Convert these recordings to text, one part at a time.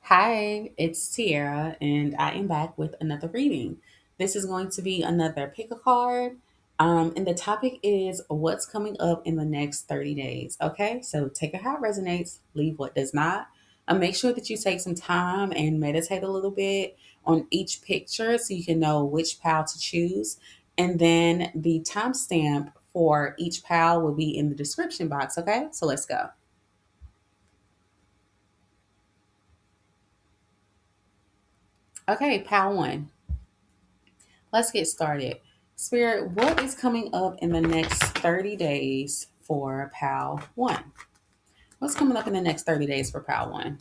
Hi, it's Tiara, and I am back with another reading. This is going to be another pick a card. And the topic is what's coming up in the next 30 days. Okay, so take it how it resonates, leave what does not. Make sure that you take some time and meditate a little bit on each picture so you can know which pal to choose. And then the timestamp for each pal will be in the description box. Okay, so let's go. Okay, pal one. Let's get started. Spirit, what is coming up in the next 30 days for PAL 1? What's coming up in the next 30 days for PAL 1?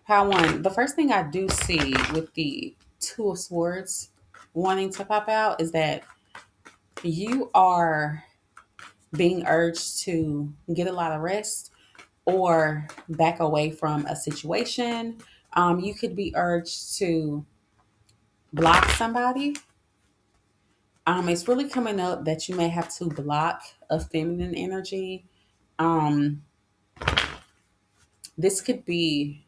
PAL 1, the first thing I do see with the Two of Swords wanting to pop out is that you are being urged to get a lot of rest or back away from a situation. You could be urged to block somebody. It's really coming up that you may have to block a feminine energy. Um, this could be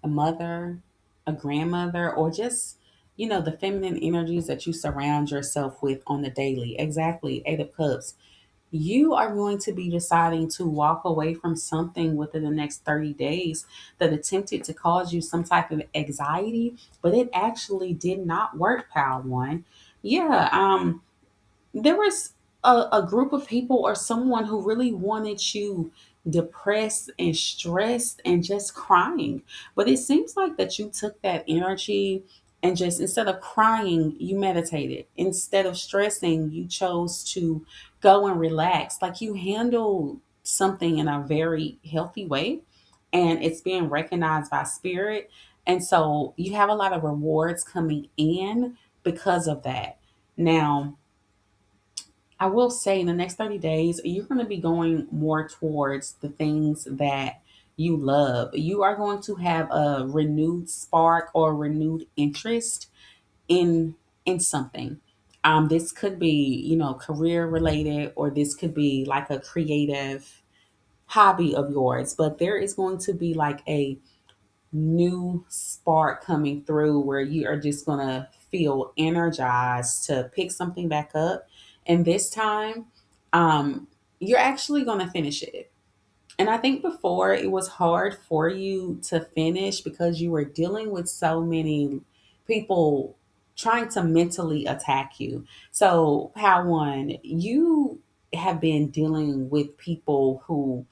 a mother, a grandmother, or just, the feminine energies that you surround yourself with on the daily. Exactly. Eight of Cups. You are going to be deciding to walk away from something within the next 30 days that attempted to cause you some type of anxiety, but it actually did not work, pal one. Yeah, there was a group of people or someone who really wanted you depressed and stressed and just crying. But it seems like that you took that energy and just instead of crying, you meditated. Instead of stressing, you chose to go and relax. Like you handled something in a very healthy way and it's being recognized by spirit. And so you have a lot of rewards coming in because of that. Now, I will say in the next 30 days, you're going to be going more towards the things that you love. You are going to have a renewed spark or renewed interest in something. This could be, career related, or this could be like a creative hobby of yours, but there is going to be like a new spark coming through where you are just going to feel energized to pick something back up. And this time, you're actually going to finish it. And I think before it was hard for you to finish because you were dealing with so many people trying to mentally attack you. So, how one, you have been dealing with people who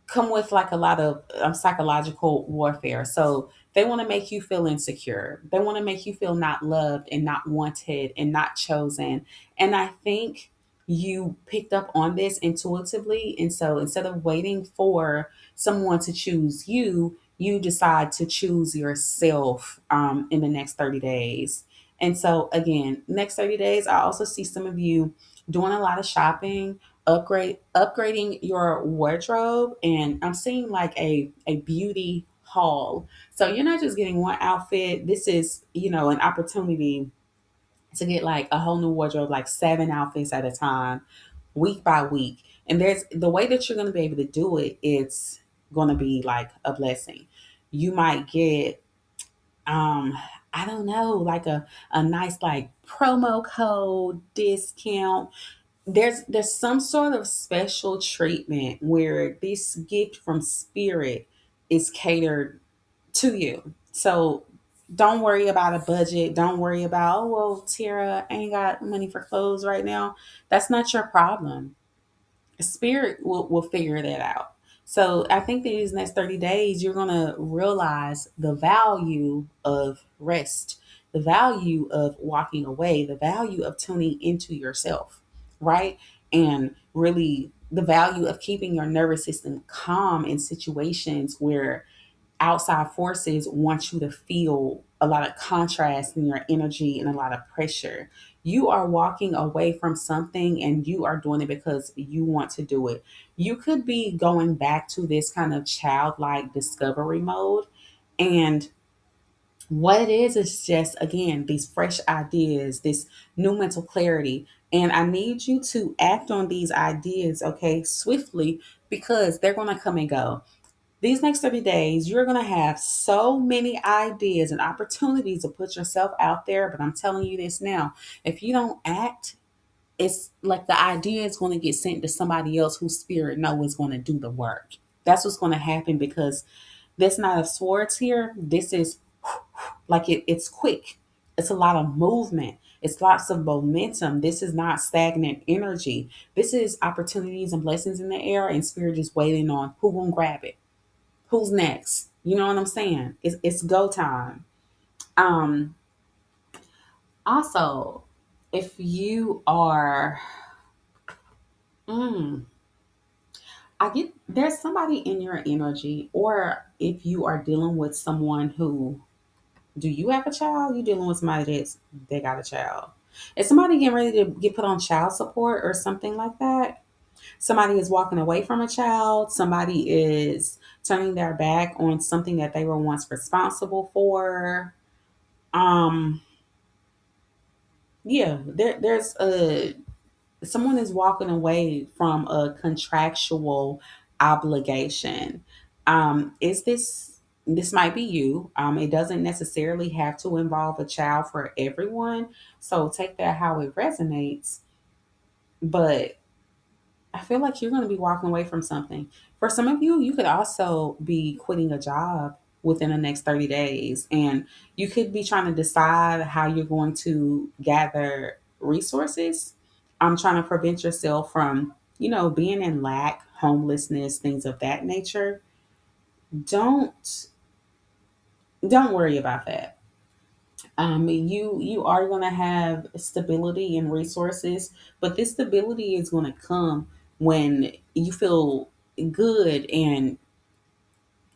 come with like a lot of psychological warfare. So they want to make you feel insecure. They want to make you feel not loved and not wanted and not chosen. And I think you picked up on this intuitively. And so instead of waiting for someone to choose you, you decide to choose yourself in the next 30 days. And so again, next 30 days, I also see some of you doing a lot of shopping, upgrading your wardrobe, and I'm seeing like a beauty haul. So you're not just getting one outfit. This is, an opportunity to get like a whole new wardrobe, like 7 outfits at a time, week by week. And there's the way that you're going to be able to do it, it's going to be like a blessing. You might get um I don't know, like a nice like promo code discount. There's some sort of special treatment where this gift from spirit is catered to you. So don't worry about a budget. Don't worry about, oh well, Tara, I ain't got money for clothes right now. That's not your problem. Spirit will figure that out. So I think that these next 30 days, you're going to realize the value of rest, the value of walking away, the value of tuning into yourself, right? And really the value of keeping your nervous system calm in situations where outside forces want you to feel a lot of contrast in your energy and a lot of pressure. You are walking away from something and you are doing it because you want to do it. You could be going back to this kind of childlike discovery mode. And what it is just, again, these fresh ideas, this new mental clarity. And I need you to act on these ideas, okay, swiftly because they're going to come and go. These next 30 days, you're going to have so many ideas and opportunities to put yourself out there. But I'm telling you this now, if you don't act, it's like the idea is going to get sent to somebody else whose spirit know is going to do the work. That's what's going to happen because this Knight of Swords here, this is like it's quick. It's a lot of movement. It's lots of momentum. This is not stagnant energy. This is opportunities and blessings in the air, and spirit just waiting on who gonna grab it. Who's next? You know what I'm saying? It's go time. Um, Also, if you are, mm, I get there's somebody in your energy, or if you are dealing with someone who, do you have a child? You dealing with somebody they got a child. Is somebody getting ready to get put on child support or something like that? Somebody is walking away from a child. Somebody is turning their back on something that they were once responsible for. Um, yeah, there's a someone is walking away from a contractual obligation. Is this might be you? It doesn't necessarily have to involve a child for everyone, so take that how it resonates. But I feel like you're going to be walking away from something. For some of you, you could also be quitting a job within the next 30 days. And you could be trying to decide how you're going to gather resources. I'm trying to prevent yourself from, being in lack, homelessness, things of that nature. Don't don't worry about that. You are going to have stability and resources, but this stability is going to come when you feel good and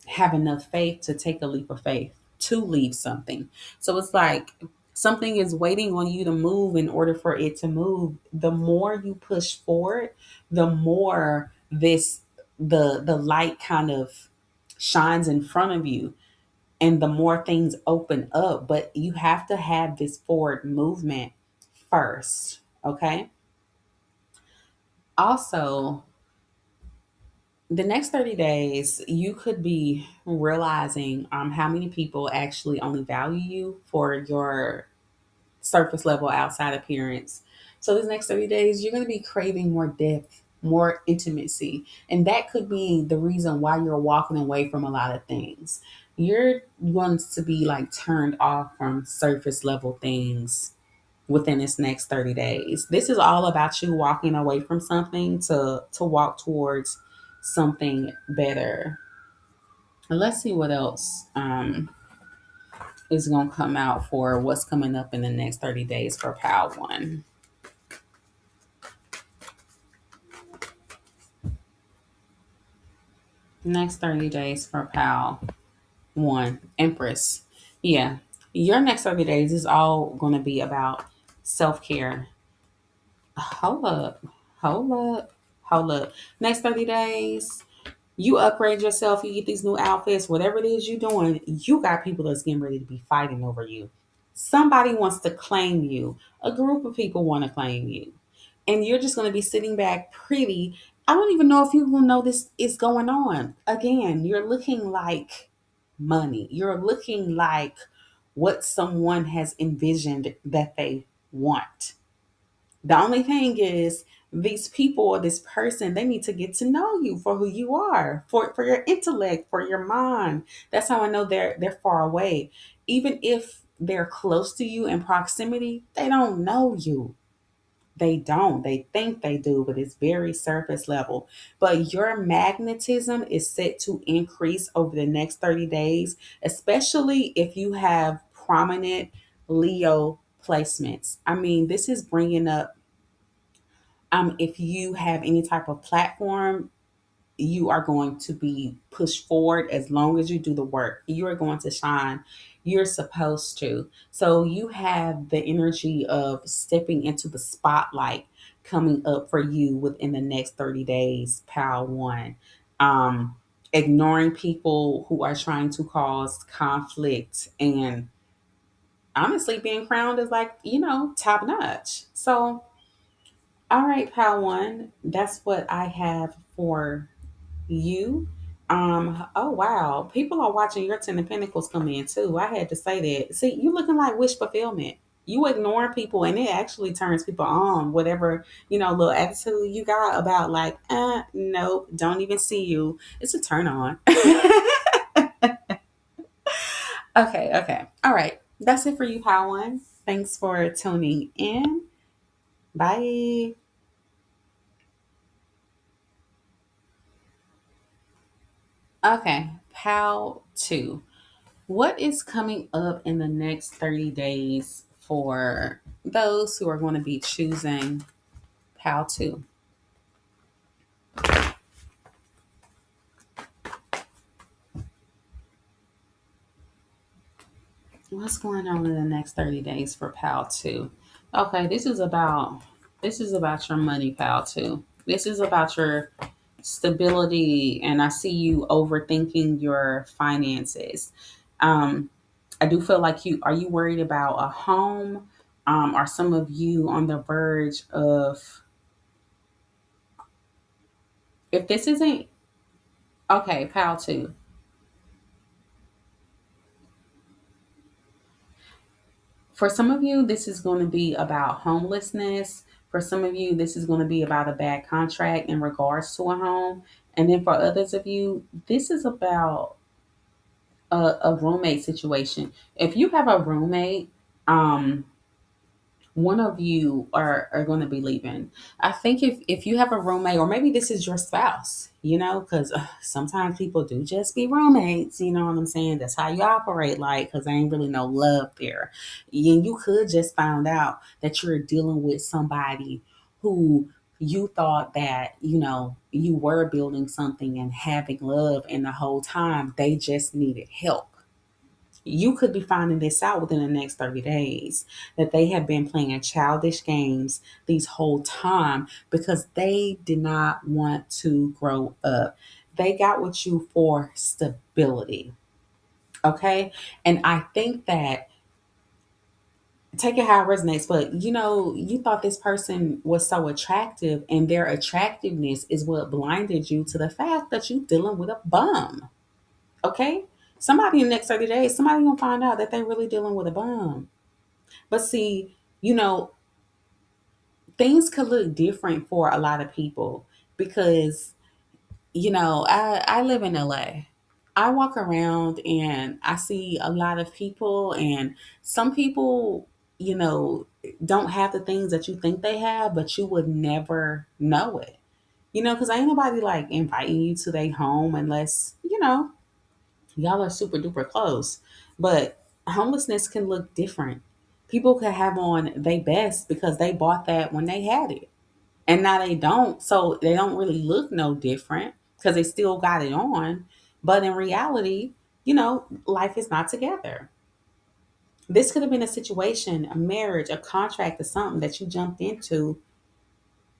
have enough faith to take a leap of faith to leave something. So it's like something is waiting on you to move in order for it to move. The more you push forward, the more the light kind of shines in front of you, and the more things open up. But you have to have this forward movement first. Okay. Also, the next 30 days, you could be realizing how many people actually only value you for your surface level outside appearance. So, these next 30 days, you're going to be craving more depth, more intimacy. And that could be the reason why you're walking away from a lot of things. You're going to be like turned off from surface level things within this next 30 days. This is all about you walking away from something to walk towards something better. And let's see what else is going to come out for what's coming up in the next 30 days for Pal 1. Next 30 days for Pal 1. Empress. Yeah. Your next 30 days is all going to be about self care. Hold up. Hold up. Hold up. Next 30 days, you upgrade yourself, you get these new outfits, whatever it is you're doing, you got people that's getting ready to be fighting over you. Somebody wants to claim you. A group of people want to claim you. And you're just going to be sitting back pretty. I don't even know if you will know this is going on. Again, you're looking like money. You're looking like what someone has envisioned that they want. The only thing is, these people or this person, they need to get to know you for who you are, for your intellect, for your mind. That's how I know they're far away. Even if they're close to you in proximity, they don't know you. They don't. They think they do, but it's very surface level. But your magnetism is set to increase over the next 30 days, especially if you have prominent Leo placements. I mean, this is bringing up if you have any type of platform, you are going to be pushed forward as long as you do the work. You are going to shine. You're supposed to. So you have the energy of stepping into the spotlight coming up for you within the next 30 days, Pal 1. Ignoring people who are trying to cause conflict and honestly being crowned as like, top notch. So all right, Pal 1, that's what I have for you. Oh wow. People are watching your Ten of Pentacles come in too. I had to say that. See, you looking like wish fulfillment. You ignore people and it actually turns people on. Whatever, little attitude you got about like, nope, don't even see you. It's a turn on. Okay, okay. All right. That's it for you, Power One. Thanks for tuning in. Bye. Okay, Pal 2. What is coming up in the next 30 days for those who are going to be choosing Pal 2? What's going on in the next 30 days for Pal 2? Okay, this is about your money, Pal 2. This is about your stability, and I see you overthinking your finances. Um I do feel like you worried about a home? Are some of you on the verge of, if this isn't okay, Pal 2. For some of you, this is going to be about homelessness. For some of you, this is going to be about a bad contract in regards to a home. And then for others of you, this is about a roommate situation. If you have a roommate, um, one of you are going to be leaving. I think if you have a roommate, or maybe this is your spouse, because sometimes people do just be roommates. You know what I'm saying? That's how you operate, like, because there ain't really no love there. And you could just find out that you're dealing with somebody who you thought that you were building something and having love, and the whole time they just needed help. You could be finding this out within the next 30 days, that they have been playing childish games these whole time because they did not want to grow up. They got with you for stability. Okay. And I think that, take it how it resonates, but you thought this person was so attractive, and their attractiveness is what blinded you to the fact that you're dealing with a bum. Okay. Somebody in the next 30 days, somebody gonna find out that they're really dealing with a bum. But see, things could look different for a lot of people because, I live in LA. I walk around and I see a lot of people, and some people, you know, don't have the things that you think they have, but you would never know it. Because ain't nobody like inviting you to their home unless, y'all are super duper close. But homelessness can look different. People could have on their best because they bought that when they had it. And now they don't. So they don't really look no different because they still got it on. But in reality, life is not together. This could have been a situation, a marriage, a contract, or something that you jumped into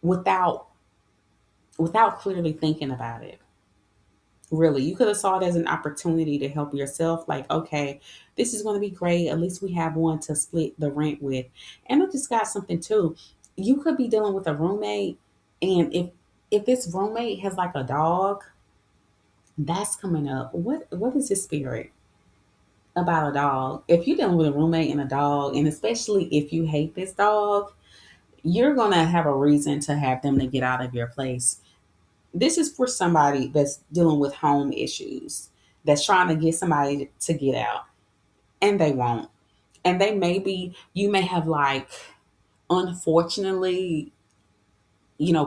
without clearly thinking about it. Really, you could have saw it as an opportunity to help yourself. Like, okay, this is going to be great. At least we have one to split the rent with. And I just got something too. You could be dealing with a roommate, and if this roommate has like a dog, that's coming up. What is this spirit about a dog? If you're dealing with a roommate and a dog, and especially if you hate this dog, you're gonna have a reason to have them to get out of your place. This is for somebody that's dealing with home issues, that's trying to get somebody to get out, and they won't. And you may have, like, unfortunately,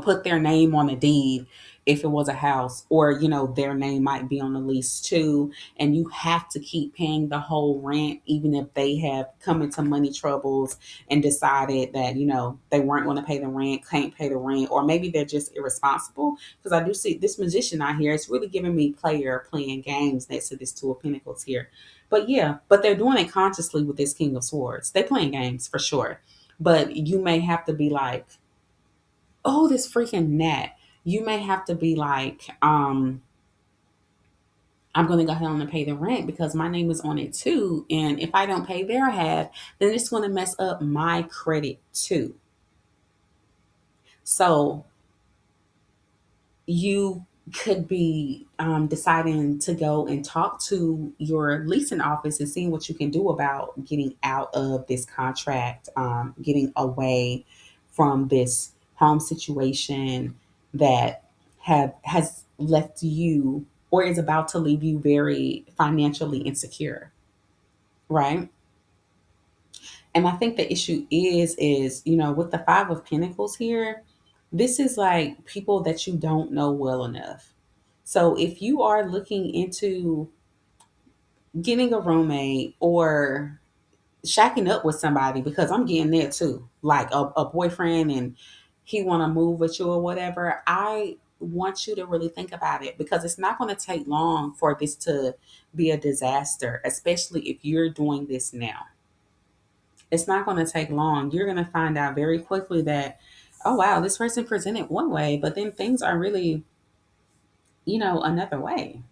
put their name on a deed if it was a house, or, their name might be on the lease too. And you have to keep paying the whole rent, even if they have come into money troubles and decided that, they weren't going to pay the rent, can't pay the rent, or maybe they're just irresponsible. Because I do see this magician out here, it's really giving me player playing games next to this Two of Pentacles here. But yeah, but they're doing it consciously with this King of Swords. They playing games for sure. But you may have to be like, oh, this freaking gnat. You may have to be like, I'm going to go ahead and pay the rent because my name is on it too. And if I don't pay their half, then it's going to mess up my credit too. So you could be deciding to go and talk to your leasing office and seeing what you can do about getting out of this contract, getting away from this home situation that have has left you or is about to leave you very financially insecure, right? And I think the issue is, with the Five of Pentacles here, this is like people that you don't know well enough. So if you are looking into getting a roommate or shacking up with somebody, because I'm getting there too, like a boyfriend and he want to move with you or whatever, I want you to really think about it because it's not going to take long for this to be a disaster, especially if you're doing this now. It's not going to take long. You're going to find out very quickly that, oh, wow, this person presented one way, but then things are really, another way.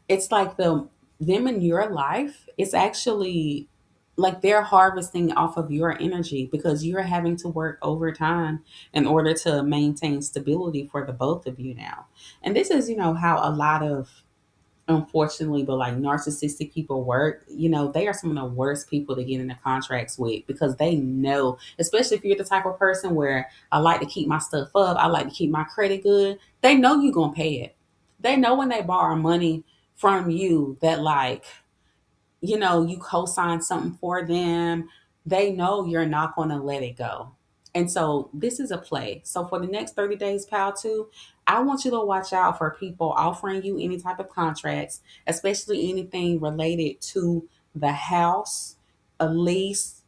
It's like them in your life, it's actually like they're harvesting off of your energy because you're having to work overtime in order to maintain stability for the both of you now. And this is, how a lot of, unfortunately, but like narcissistic people work, they are some of the worst people to get into contracts with because they know, especially if you're the type of person where I like to keep my stuff up, I like to keep my credit good, they know you're going to pay it. They know when they borrow money from you that, like, you co-sign something for them, they know you're not going to let it go. And so this is a play. So for the next 30 days, pal, too, I want you to watch out for people offering you any type of contracts, especially anything related to the house, a lease,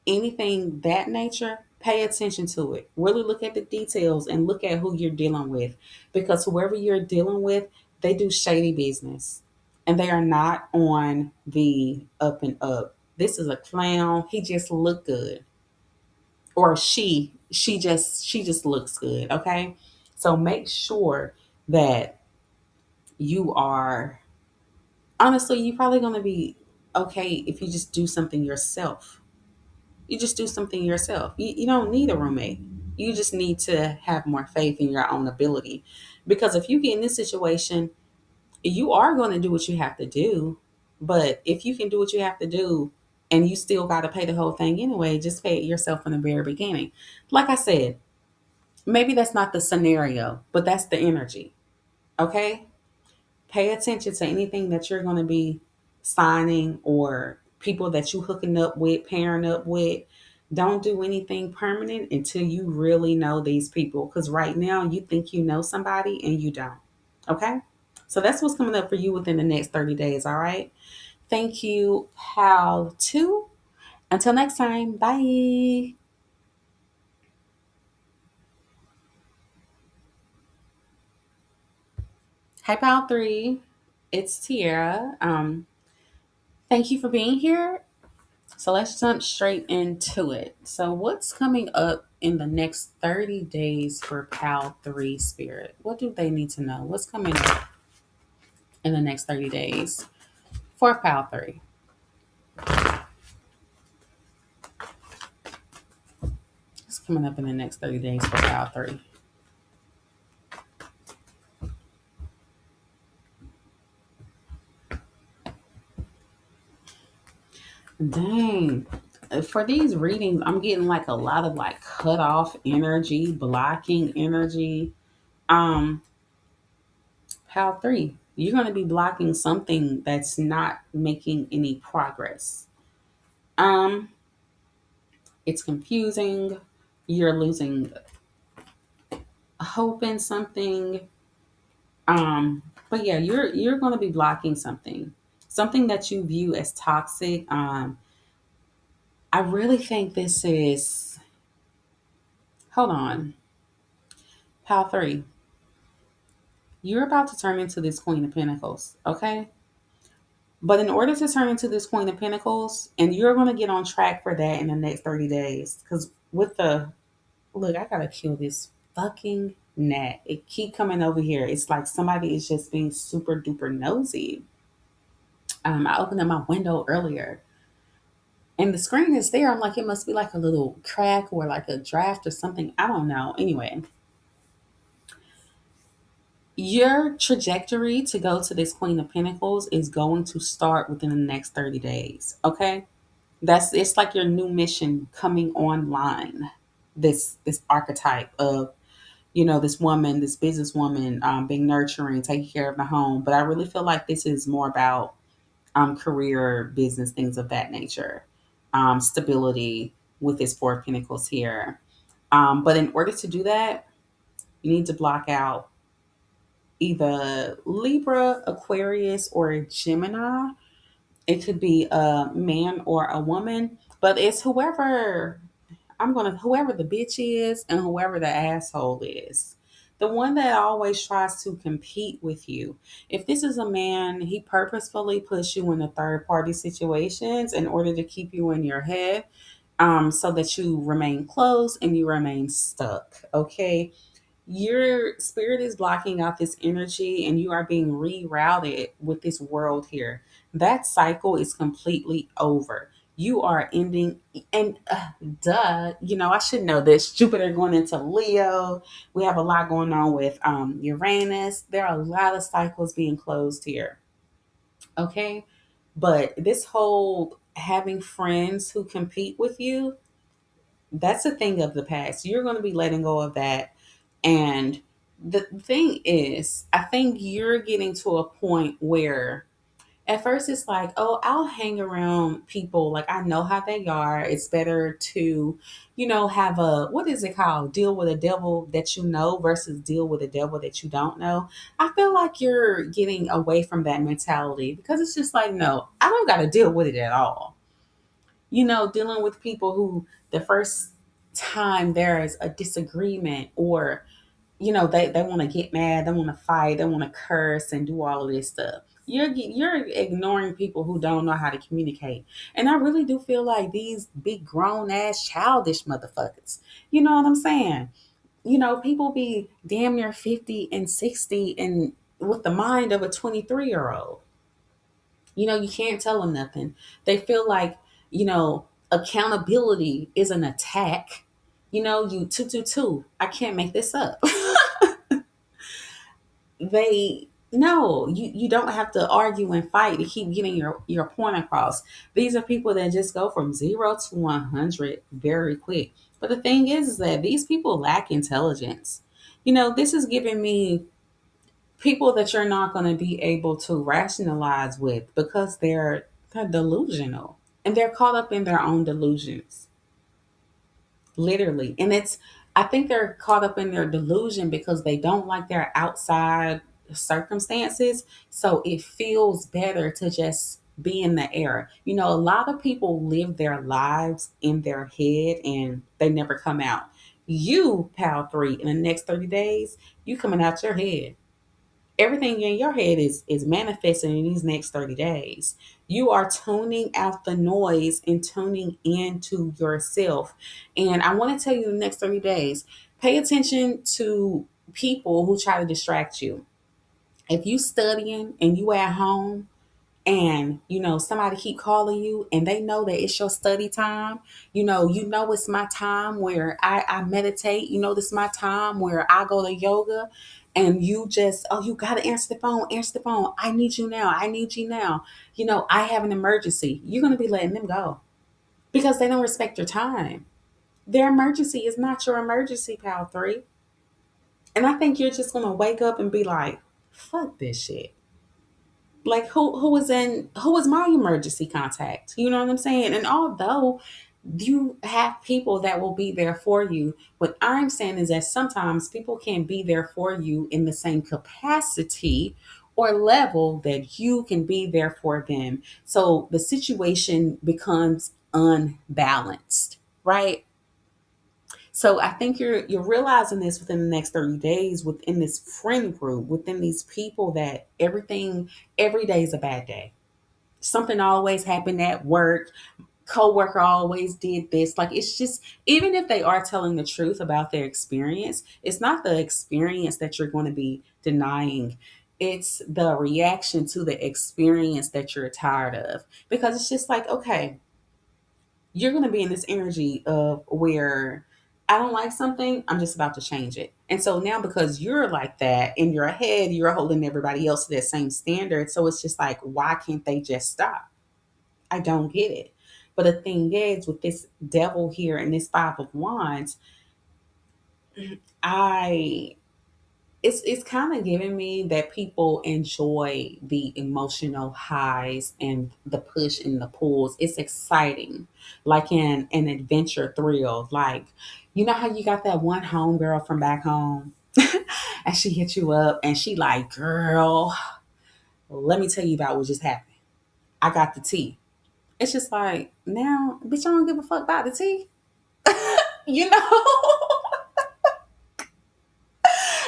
anything that nature. Pay attention to it. Really look at the details and look at who you're dealing with because whoever you're dealing with, they do shady business and they are not on the up and up. This is a clown. He just look good. Or she just looks good, okay? So make sure that you are, honestly, you're probably going to be okay if you just do something yourself. You just do something yourself. You don't need a roommate. You just need to have more faith in your own ability. Because if you get in this situation, you are going to do what you have to do. But if you can do what you have to do and you still got to pay the whole thing anyway, just pay it yourself in the very beginning. Like I said, maybe that's not the scenario, but that's the energy. Okay? Pay attention to anything that you're going to be signing or people that you hooking up with, pairing up with. Don't do anything permanent until you really know these people. Because right now you think you know somebody and you don't. Okay? So that's what's coming up for you within the next 30 days. All right. Thank you, pal 2. Until next time. Bye. Hi, pal 3. It's Tiara. Thank you for being here. So let's jump straight into it. So, what's coming up in the next 30 days for PAL 3 Spirit? What do they need to know? What's coming up in the next 30 days for PAL 3? What's coming up in the next 30 days for PAL 3? Dang. For these readings, I'm getting like a lot of like cut off energy, blocking energy. Um, PAL 3, you're going to be blocking something that's not making any progress. Um, it's confusing. You're losing hope in something. But yeah, you're going to be blocking something that you view as toxic. I really think this is, hold on, pal 3, you're about to turn into this Queen of Pentacles, okay? But in order to turn into this Queen of Pentacles, and you're going to get on track for that in the next 30 days, because with the, look, I gotta kill this fucking gnat. It keep coming over here. It's like somebody is just being super duper nosy. I opened up my window earlier and the screen is there. I'm like, it must be like a little crack or like a draft or something. I don't know. Anyway, Your trajectory to go to this Queen of Pentacles is going to start within the next 30 days. Okay. It's like your new mission coming online. This archetype of, this woman, this businesswoman, being nurturing, taking care of the home. But I really feel like this is more about career, business, things of that nature, stability with this Four of Pentacles here. But in order to do that, you need to block out either Libra, Aquarius, or Gemini. It could be a man or a woman, but it's whoever the bitch is and whoever the asshole is. The one that always tries to compete with you. If this is a man, he purposefully puts you in the third party situations in order to keep you in your head, so that you remain close and you remain stuck. Okay. Your spirit is blocking out this energy and you are being rerouted with this world here. That cycle is completely over. You are ending, and duh, I should know this. Jupiter going into Leo. We have a lot going on with Uranus. There are a lot of cycles being closed here. Okay. But this whole having friends who compete with you, that's a thing of the past. You're going to be letting go of that. And the thing is, I think you're getting to a point where at first it's like, oh, I'll hang around people like I know how they are. It's better to, have what is it called? Deal with a devil that you know versus deal with a devil that you don't know. I feel like you're getting away from that mentality because it's just like, no, I don't got to deal with it at all. Dealing with people who the first time there is a disagreement, or they want to get mad, they want to fight, they want to curse and do all of this stuff. You're ignoring people who don't know how to communicate. And I really do feel like these big grown ass childish motherfuckers. You know what I'm saying? People be damn near 50 and 60 and with the mind of a 23-year-old. You can't tell them nothing. They feel like, accountability is an attack. You two. I can't make this up. They no, you don't have to argue and fight to keep getting your point across. These are people that just go from 0 to 100 very quick. But the thing is that these people lack intelligence. This is giving me people that you're not going to be able to rationalize with because they're delusional and they're caught up in their own delusions, literally. And I think they're caught up in their delusion because they don't like their outside circumstances, so it feels better to just be in the air. A lot of people live their lives in their head and they never come out. You, pal 3, in the next 30 days, you coming out your head. Everything in your head is manifesting in these next 30 days. You are tuning out the noise and tuning into yourself. And I want to tell you, the next 30 days, pay attention to people who try to distract you. If you studying and you at home, and somebody keep calling you and they know that it's your study time, it's my time where I meditate, this is my time where I go to yoga, and you just, oh, you got to answer the phone, I need you now, I need you now, I have an emergency. You're going to be letting them go because they don't respect your time. Their emergency is not your emergency, pal 3. And I think you're just going to wake up and be like, fuck this shit. Like, who was my emergency contact? You know what I'm saying? And although you have people that will be there for you, what I'm saying is that sometimes people can't be there for you in the same capacity or level that you can be there for them. So the situation becomes unbalanced, right? So I think you're realizing this within the next 30 days, within this friend group, within these people, that every day is a bad day. Something always happened at work. Coworker always did this. Like, it's just, even if they are telling the truth about their experience, it's not the experience that you're going to be denying. It's the reaction to the experience that you're tired of. Because it's just like, okay, you're going to be in this energy of where I don't like something, I'm just about to change it. And so now, because you're like that in your head, you're holding everybody else to that same standard. So it's just like, why can't they just stop? I don't get it. But the thing is, with this devil here and this five of wands, I it's kind of giving me that people enjoy the emotional highs and the push and the pulls. It's exciting, like in an adventure thrill. Like, you know how you got that one homegirl from back home, and she hit you up and she like, girl, let me tell you about what just happened. I got the tea. It's just like, now, bitch, I don't give a fuck about the tea. You know?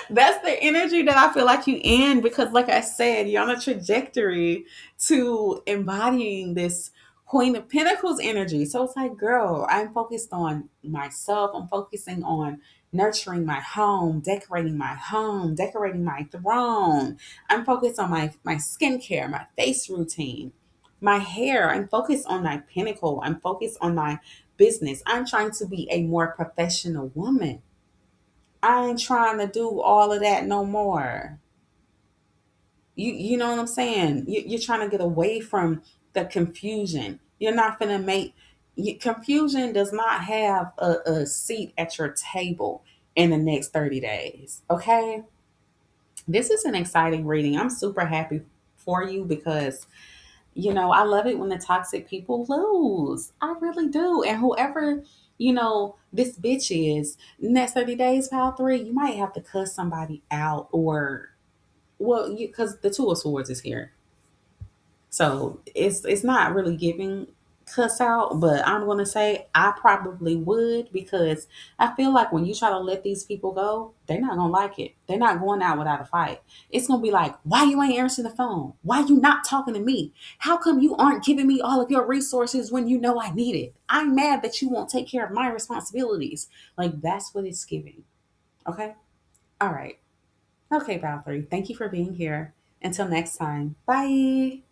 That's the energy that I feel like you in, because like I said, you're on a trajectory to embodying this Queen of Pentacles energy. So it's like, girl, I'm focused on myself. I'm focusing on nurturing my home, decorating my throne. I'm focused on my skincare, my face routine, my hair. I'm focused on my pinnacle. I'm focused on my business. I'm trying to be a more professional woman. I ain't trying to do all of that no more. You know what I'm saying? You're trying to get away from the confusion. You're not gonna make confusion does not have a seat at your table in the next 30 days. Okay, this is an exciting reading. I'm super happy for you because I love it when the toxic people lose. I really do. And whoever, this bitch is, next 30 days, pile three, you might have to cuss somebody out or, well, because the Two of Swords is here. So it's not really giving cuss out, but I'm gonna say I probably would, because I feel like when you try to let these people go, they're not gonna like it. They're not going out without a fight. It's gonna be like, why you ain't answering the phone? Why you not talking to me? How come you aren't giving me all of your resources when you know I need it? I'm mad that you won't take care of my responsibilities. Like, that's what it's giving. Okay? All right. Okay, Boundary. Thank you for being here. Until next time. Bye.